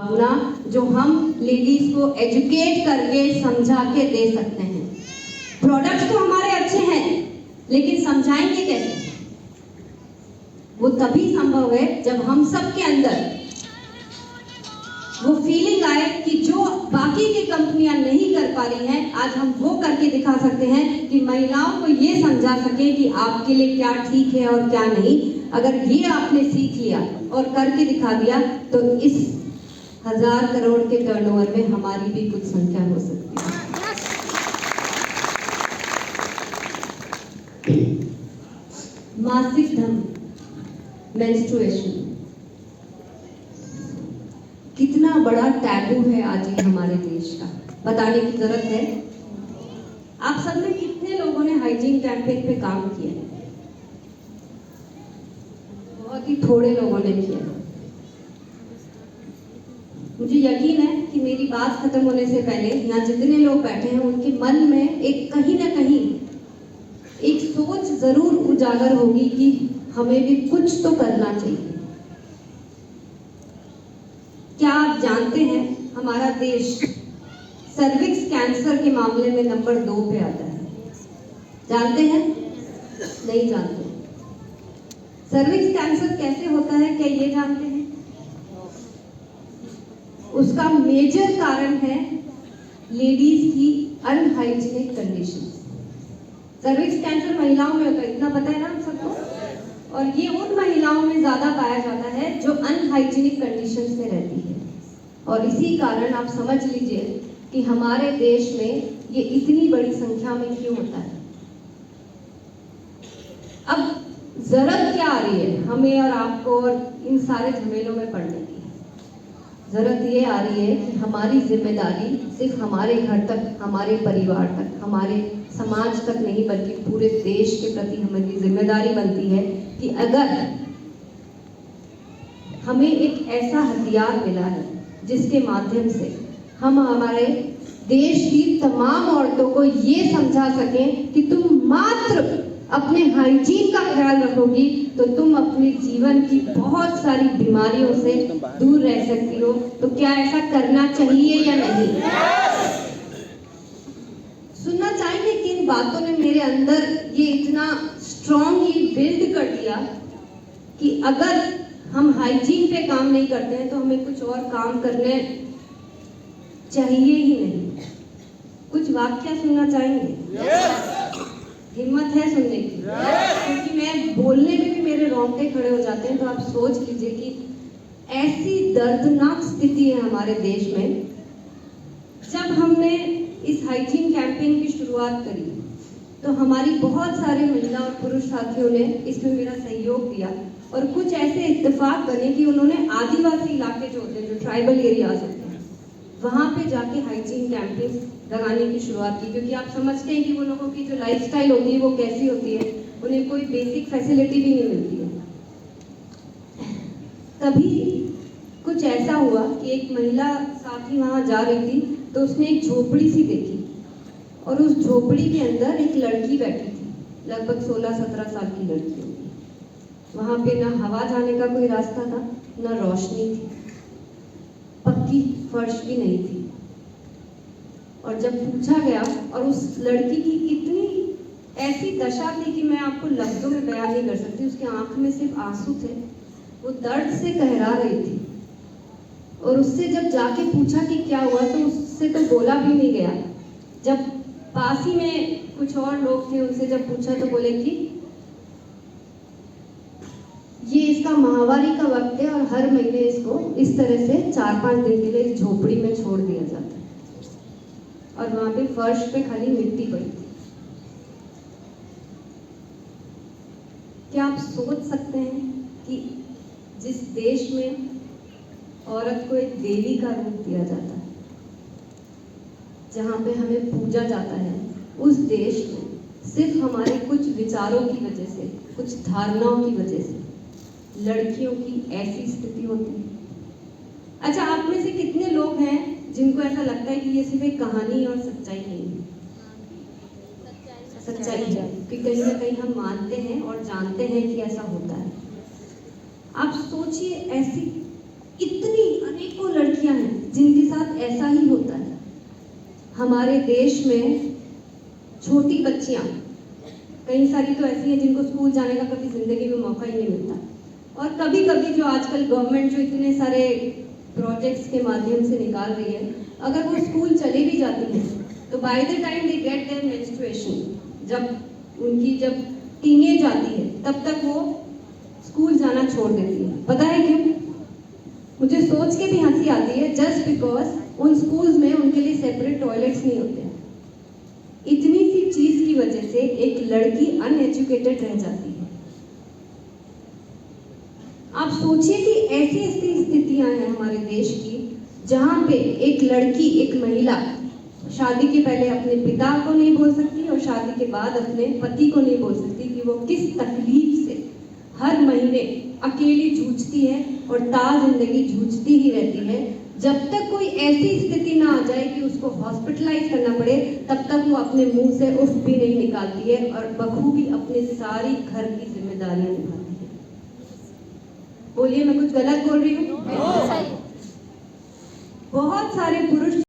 भावना जो हम लेडीज को एजुकेट करके समझा के दे सकते हैं। प्रोडक्ट्स तो हमारे अच्छे हैं, लेकिन समझाएंगे कैसे? वो तभी संभव है जब हम सब के अंदर वो फीलिंग आए कि जो बाकी की कंपनियां नहीं कर पा रही हैं, आज हम वो करके दिखा सकते हैं कि महिलाओं को ये समझा सके कि आपके लिए क्या ठीक है और क्या नहीं। अगर ये आपने सीख लिया और करके दिखा दिया तो इस 1000 करोड़ के टर्नओवर में हमारी भी कुछ संख्या हो सकती है। मासिक धर्म, मेंस्ट्रुएशन, कितना बड़ा टैबू है आज ये हमारे देश का, बताने की जरूरत है। आप सब में कितने लोगों ने हाइजीन कैंपेन पे काम किया? बहुत ही थोड़े लोगों ने किया। मुझे यकीन है कि मेरी बात खत्म होने से पहले यहाँ जितने लोग बैठे हैं उनके मन में एक कहीं ना कहीं एक सोच जरूर उजागर होगी कि हमें भी कुछ तो करना चाहिए। क्या आप जानते हैं हमारा देश सर्विक्स कैंसर के मामले में नंबर 2 पे आता है? जानते हैं? नहीं जानते। सर्विक्स कैंसर कैसे होता है, क्या ये जानते हैं? उसका मेजर कारण है लेडीज की अनहाइजीनिक कंडीशंस। सर्विक्स कैंसर महिलाओं में होता है, इतना पता है ना आप सबको? और ये उन महिलाओं में ज्यादा पाया जाता है जो अनहाइजीनिक कंडीशंस में रहती है। और इसी कारण आप समझ लीजिए कि हमारे देश में ये इतनी बड़ी संख्या में क्यों होता है। अब जरूरत क्या आ रही है हमें और आपको और इन सारे झमेलों में पड़ने की? जरूरत ये आ रही है कि हमारी जिम्मेदारी सिर्फ हमारे घर तक, हमारे परिवार तक, हमारे समाज तक नहीं, बल्कि पूरे देश के प्रति हमारी जिम्मेदारी बनती है कि अगर हमें एक ऐसा हथियार मिला है जिसके माध्यम से हम हमारे देश की तमाम औरतों को ये समझा सकें कि तुम मात्र अपने हाइजीन का ख्याल रखोगी तो तुम अपने जीवन की बहुत सारी बीमारियों से दूर रह सकती हो, तो क्या ऐसा करना चाहिए या नहीं? सुनना चाहेंगे कि इन बातों ने मेरे अंदर ये इतना स्ट्रांगली बिल्ड कर दिया कि अगर हम हाइजीन पे काम नहीं करते हैं तो हमें कुछ और काम करने चाहिए ही नहीं। कुछ वाक्य सुनना चाहेंगे? हिम्मत है सुनने की? क्योंकि मैं बोलने में भी मेरे रोंगटे खड़े हो जाते हैं। तो आप सोच लीजिए कि ऐसी दर्दनाक स्थिति है हमारे देश में। जब हमने इस हाइजीन कैंपेन की शुरुआत करी तो हमारी बहुत सारे महिला और पुरुष साथियों ने इसमें मेरा सहयोग दिया और कुछ ऐसे इत्तेफाक बने कि उन्होंने आदिवासी इलाके जो होते हैं, जो ट्राइबल एरियाज होते हैं, वहाँ पे जाके हाइजीन कैंपेन लगाने की शुरुआत की। क्योंकि आप समझते हैं कि वो लोगों की जो लाइफस्टाइल होती है वो कैसी होती है, उन्हें कोई बेसिक फैसिलिटी भी नहीं मिलती है। तभी कुछ ऐसा हुआ कि एक महिला साथी वहाँ जा रही थी तो उसने एक झोपड़ी सी देखी और उस झोपड़ी के अंदर एक लड़की बैठी थी, लगभग 16-17 साल की लड़की होगी। वहाँ पे ना हवा जाने का कोई रास्ता था, ना रोशनी थी, पक्की फर्श भी नहीं थी। और जब पूछा गया, और उस लड़की की इतनी ऐसी दशा थी कि मैं आपको लफ्जों में बयान नहीं कर सकती। उसकी आंख में सिर्फ आंसू थे, वो दर्द से कहरा रही थी। और उससे जब जाके पूछा कि क्या हुआ तो उससे तो बोला भी नहीं गया। जब पास ही में कुछ और लोग थे, उनसे जब पूछा तो बोले कि ये इसका माहवारी का वक्त है और हर महीने इसको इस तरह से 4-5 दिन के लिए इस झोपड़ी में छोड़ दिया जाता है। और वहां पे फर्श पे खाली मिट्टी पड़ी थी। क्या आप सोच सकते हैं कि जिस देश में औरत को एक देवी का रूप दिया जाता है, जहाँ पे हमें पूजा जाता है, उस देश में सिर्फ हमारे कुछ विचारों की वजह से, कुछ धारणाओं की वजह से लड़कियों की ऐसी स्थिति होती है। अच्छा, आप में से कितने लोग हैं जिनको ऐसा लगता है कि ये सिर्फ एक कहानी और सच्चाई नहीं है? सच्चाई है कि कहीं ना कहीं हम मानते हैं और जानते हैं कि ऐसा होता है। आप सोचिए, ऐसी इतनी अनेकों लड़कियां हैं ऐसा ही होता है। हमारे देश में छोटी बच्चियां कई सारी तो ऐसी हैं जिनको स्कूल जाने का कभी जिंदगी में मौका ही नहीं मिलता, और कभी कभी जो आजकल गवर्नमेंट जो इतने सारे प्रोजेक्ट्स के माध्यम से निकाल रही है, अगर वो स्कूल चली भी जाती हैं तो by the time they get their menstruation, जब टीनेज आती है तब तक वो स्कूल जाना छोड़ देती है। पता है क्यों? मुझे सोच के भी हंसी आती है, जस्ट बिकॉज उन स्कूल्स में उनके लिए सेपरेट टॉयलेट्स नहीं होते हैं। इतनी सी चीज की वजह से एक लड़की अनएजुकेटेड रह जाती है। आप सोचिए कि ऐसी ऐसी स्थितियां हैं हमारे देश की जहां पे एक लड़की, एक महिला शादी के पहले अपने पिता को नहीं बोल सकती और शादी के बाद अपने पति को नहीं बोल सकती कि वो किस तकलीफ से हर महीने अकेली जूझती है और जिंदगी जूझती ही रहती है। जब तक कोई ऐसी स्थिति ना आ जाए कि उसको हॉस्पिटलाइज करना पड़े, तब तक वो अपने मुंह से उफ भी नहीं निकालती है और बखूबी अपनी सारी घर की जिम्मेदारियां निभाती है। बोलिए, मैं कुछ गलत बोल रही हूँ? बहुत सारे पुरुष